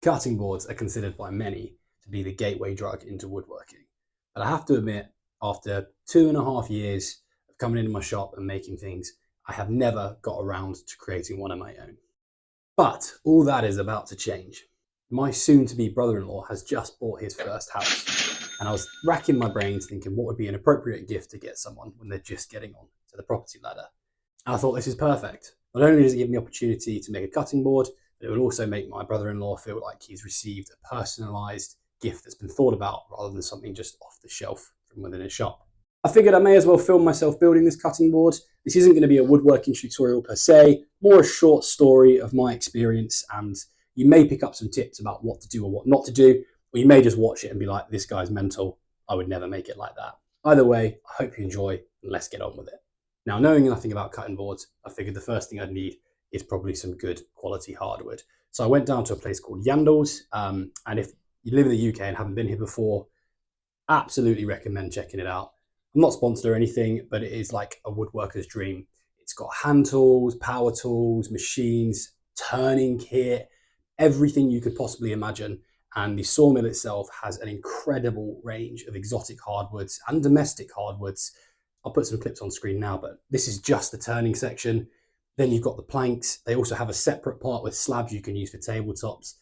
Cutting boards are considered by many to be the gateway drug into woodworking. But I have to admit, after 2.5 years of coming into my shop and making things, I have never got around to creating one of my own. But all that is about to change. My soon-to-be brother-in-law has just bought his first house, and I was racking my brains thinking what would be an appropriate gift to get someone when they're just getting on to the property ladder. And I thought, this is perfect. Not only does it give me the opportunity to make a cutting board, but it will also make my brother-in-law feel like he's received a personalised gift that's been thought about rather than something just off the shelf from within his shop. I figured I may as well film myself building this cutting board. This isn't going to be a woodworking tutorial per se, more a short story of my experience, and you may pick up some tips about what to do or what not to do, or you may just watch it and be like, this guy's mental, I would never make it like that. Either way, I hope you enjoy, and let's get on with it. Now, knowing nothing about cutting boards, I figured the first thing I'd need is probably some good quality hardwood. So I went down to a place called Yandles, and if you live in the UK and haven't been here before, absolutely recommend checking it out. I'm not sponsored or anything, but it is like a woodworker's dream. It's got hand tools, power tools, machines, turning kit, everything you could possibly imagine. And the sawmill itself has an incredible range of exotic hardwoods and domestic hardwoods. I'll put some clips on screen now, but this is just the turning section. Then you've got the planks. They also have a separate part with slabs you can use for tabletops.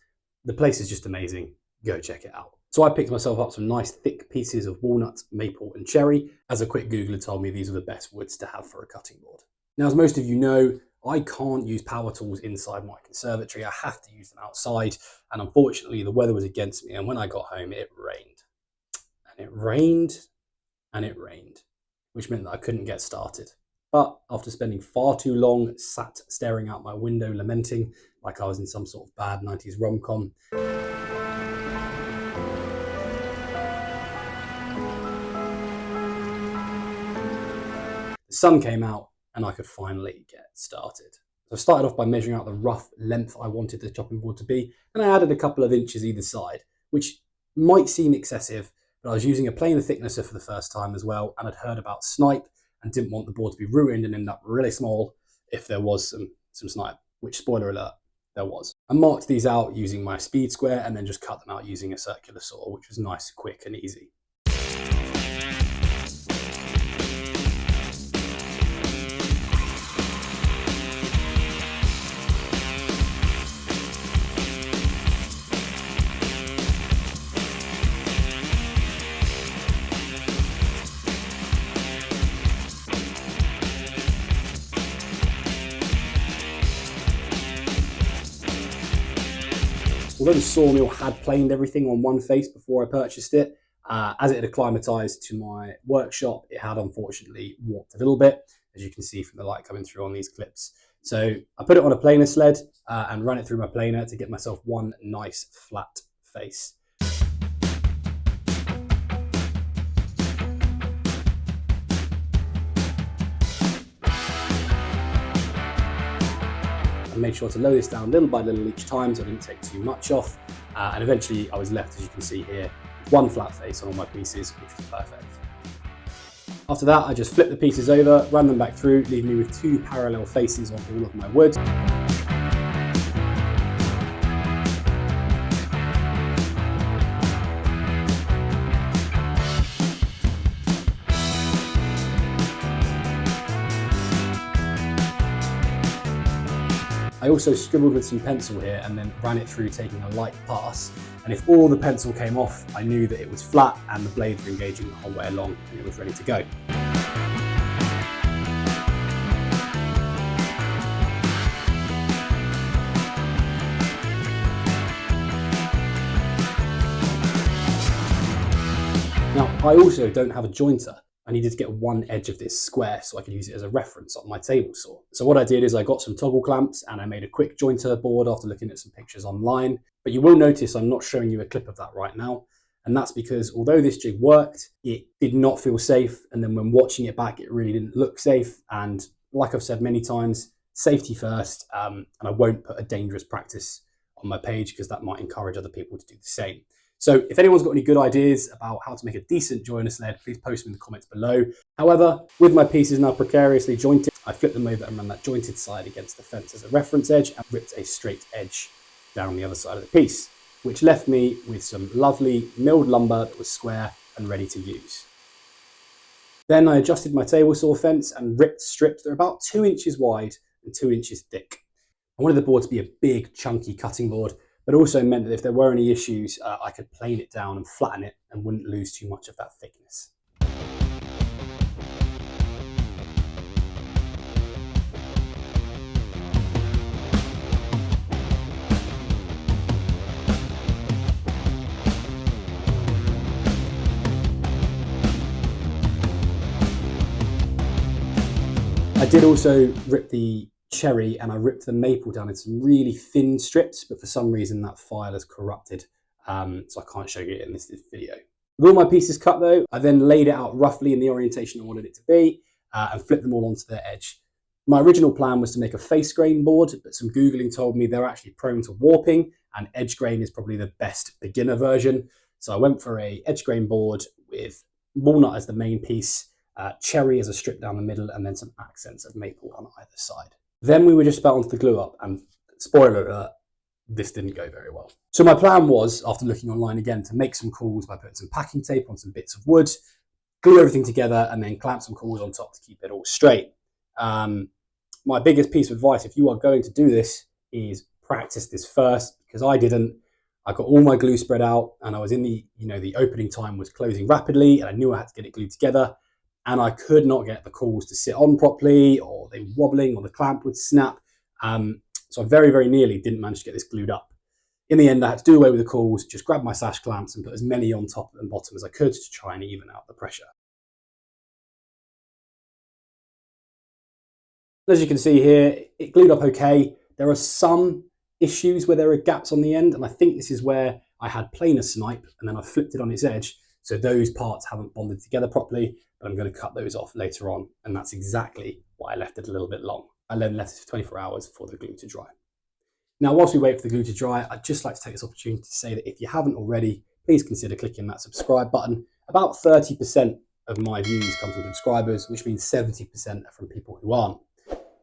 The place is just amazing. Go check it out. So I picked myself up some nice thick pieces of walnut, maple and cherry. As a quick Googler told me, these are the best woods to have for a cutting board. Now, as most of you know, I can't use power tools inside my conservatory. I have to use them outside. And unfortunately, the weather was against me. And when I got home, it rained. And it rained and it rained, which meant that I couldn't get started. But after spending far too long sat staring out my window lamenting like I was in some sort of bad 90s rom-com, the sun came out and I could finally get started. So I started off by measuring out the rough length I wanted the chopping board to be, and I added a couple of inches either side, which might seem excessive, but I was using a planer thicknesser for the first time as well, and I'd heard about snipe and didn't want the board to be ruined and end up really small if there was some snipe, which, spoiler alert, there was. I marked these out using my speed square and then just cut them out using a circular saw, which was nice, quick and easy. Although the sawmill had planed everything on one face before I purchased it, as it had acclimatized to my workshop, it had unfortunately warped a little bit, as you can see from the light coming through on these clips. So I put it on a planer sled and ran it through my planer to get myself one nice flat face. I made sure to lower this down little by little each time so I didn't take too much off, and eventually I was left, as you can see here, with one flat face on all my pieces, which was perfect. After that, I just flipped the pieces over, ran them back through, leaving me with two parallel faces on all of my wood. I also scribbled with some pencil here and then ran it through taking a light pass. And if all the pencil came off, I knew that it was flat and the blades were engaging the whole way along and it was ready to go. Now, I also don't have a jointer. I needed to get one edge of this square so I could use it as a reference on my table saw. So what I did is I got some toggle clamps and I made a quick jointer board after looking at some pictures online. But you will notice I'm not showing you a clip of that right now. And that's because although this jig worked, it did not feel safe. And then when watching it back, it really didn't look safe. And like I've said many times, safety first. And I won't put a dangerous practice on my page because that might encourage other people to do the same. So if anyone's got any good ideas about how to make a decent joiner sled, please post them in the comments below. However, with my pieces now precariously jointed, I flipped them over and ran that jointed side against the fence as a reference edge and ripped a straight edge down the other side of the piece. which left me with some lovely milled lumber that was square and ready to use. Then I adjusted my table saw fence and ripped strips that are about 2 inches wide and 2 inches thick. I wanted the board to be a big, chunky cutting board, but also meant that if there were any issues, I could plane it down and flatten it and wouldn't lose too much of that thickness. I did also rip the cherry and I ripped the maple down in some really thin strips, but for some reason that file has corrupted, so I can't show you it in this video. With all my pieces cut though, I then laid it out roughly in the orientation I wanted it to be and flipped them all onto their edge. My original plan was to make a face grain board, but some Googling told me they're actually prone to warping and edge grain is probably the best beginner version. So I went for a edge grain board with walnut as the main piece, cherry as a strip down the middle, and then some accents of maple on either side. Then we were just about onto the glue up, and spoiler alert, this didn't go very well. So my plan was, after looking online again, to make some cawls by putting some packing tape on some bits of wood, glue everything together, and then clamp some cawls on top to keep it all straight. My biggest piece of advice, if you are going to do this, is practice this first, because I didn't. I got all my glue spread out, and I was in the opening time was closing rapidly, and I knew I had to get it glued together. And I could not get the cawls to sit on properly, or they were wobbling, or the clamp would snap. So I very, very nearly didn't manage to get this glued up. In the end, I had to do away with the cawls, just grab my sash clamps and put as many on top and bottom as I could to try and even out the pressure. As you can see here, it glued up okay. There are some issues where there are gaps on the end, and I think this is where I had planer snipe and then I flipped it on its edge, so those parts haven't bonded together properly, but I'm going to cut those off later on, and that's exactly why I left it a little bit long. I then left it for 24 hours for the glue to dry. Now, whilst we wait for the glue to dry, I'd just like to take this opportunity to say that if you haven't already, please consider clicking that subscribe button. About 30% of my views come from subscribers, which means 70% are from people who aren't.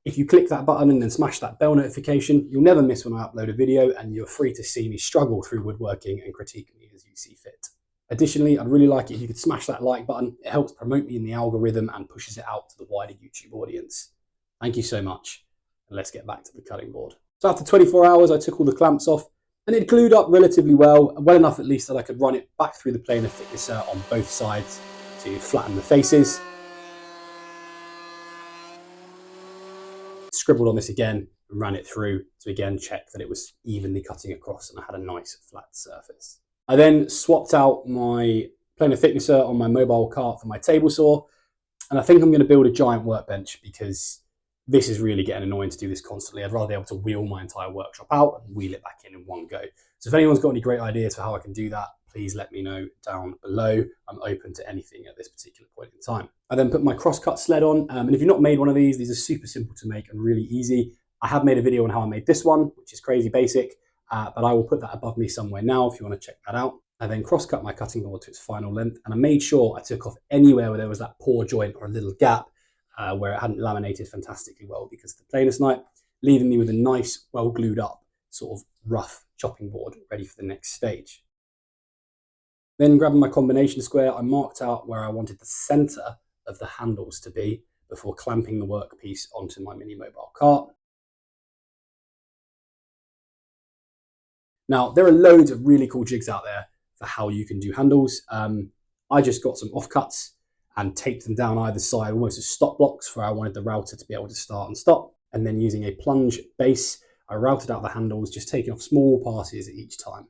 If you click that button and then smash that bell notification, you'll never miss when I upload a video, and you're free to see me struggle through woodworking and critique me as you see fit. Additionally, I'd really like it if you could smash that like button. It helps promote me in the algorithm and pushes it out to the wider YouTube audience. Thank you so much, and let's get back to the cutting board. So after 24 hours, I took all the clamps off, and it glued up relatively well enough at least that I could run it back through the planer thicknesser on both sides to flatten the faces. Scribbled on this again and ran it through to again check that it was evenly cutting across and I had a nice flat surface. I then swapped out my planer thicknesser on my mobile cart for my table saw, and I think I'm going to build a giant workbench because this is really getting annoying to do this constantly. I'd rather be able to wheel my entire workshop out and wheel it back in one go. So if anyone's got any great ideas for how I can do that, please let me know down below. I'm open to anything at this particular point in time. I then put my crosscut sled on, and if you've not made one of these are super simple to make and really easy. I have made a video on how I made this one, which is crazy basic, but I will put that above me somewhere now if you want to check that out. I then cross-cut my cutting board to its final length, and I made sure I took off anywhere where there was that poor joint or a little gap where it hadn't laminated fantastically well because of the planer snipe, leaving me with a nice, well glued up, sort of rough chopping board ready for the next stage. Then grabbing my combination square, I marked out where I wanted the center of the handles to be before clamping the workpiece onto my mini mobile cart. Now, there are loads of really cool jigs out there for how you can do handles. I just got some offcuts and taped them down either side, almost as stop blocks, for I wanted the router to be able to start and stop. And then using a plunge base, I routed out the handles, just taking off small passes each time.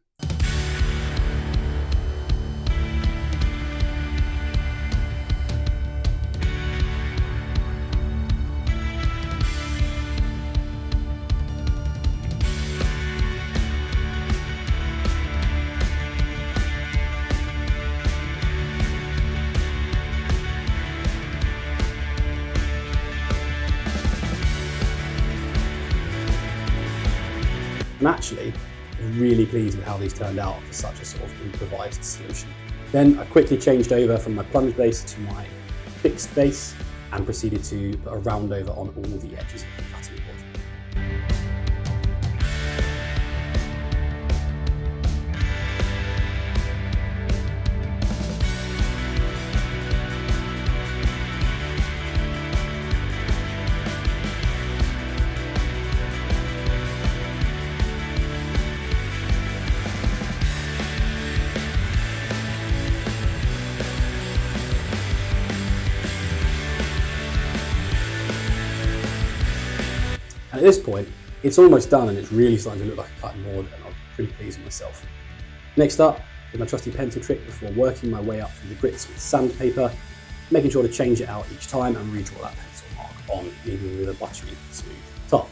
And actually, I'm really pleased with how these turned out for such a sort of improvised solution. Then I quickly changed over from my plunge base to my fixed base and proceeded to put a roundover on all the edges of the cutting board. And at this point, it's almost done and it's really starting to look like a cutting board, and I'm pretty pleased with myself. Next up is my trusty pencil trick before working my way up through the grits with sandpaper, making sure to change it out each time and redraw that pencil mark on, leaving me with a buttery smooth top.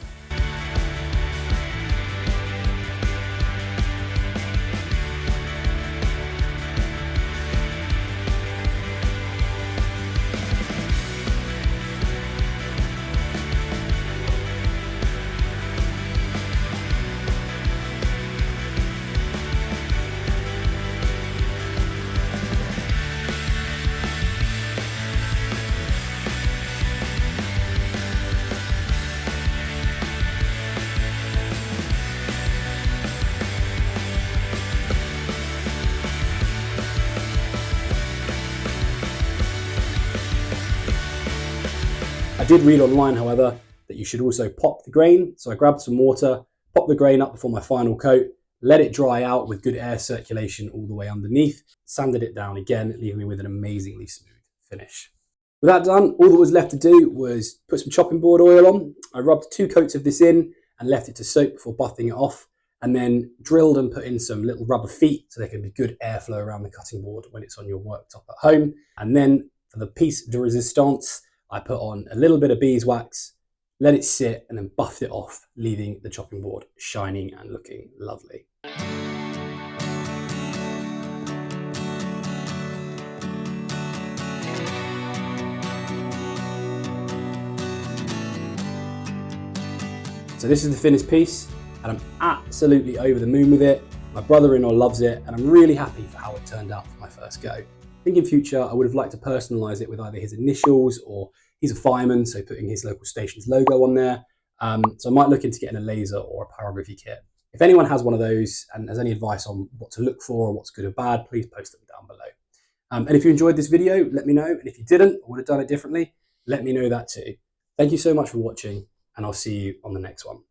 I did read online, however, that you should also pop the grain. So I grabbed some water, popped the grain up before my final coat, let it dry out with good air circulation all the way underneath, sanded it down again, leaving me with an amazingly smooth finish. With that done, all that was left to do was put some chopping board oil on. I rubbed 2 coats of this in and left it to soak before buffing it off, and then drilled and put in some little rubber feet so there can be good airflow around the cutting board when it's on your worktop at home. And then for the piece de resistance, I put on a little bit of beeswax, let it sit, and then buffed it off, leaving the chopping board shining and looking lovely. So this is the finished piece, and I'm absolutely over the moon with it. My brother-in-law loves it, and I'm really happy for how it turned out for my first go. I think in future I would have liked to personalise it with either his initials, or he's a fireman, so putting his local station's logo on there. So I might look into getting a laser or a pyrography kit. If anyone has one of those and has any advice on what to look for or what's good or bad, please post them down below. And if you enjoyed this video, let me know. And if you didn't, or would have done it differently, let me know that too. Thank you so much for watching, and I'll see you on the next one.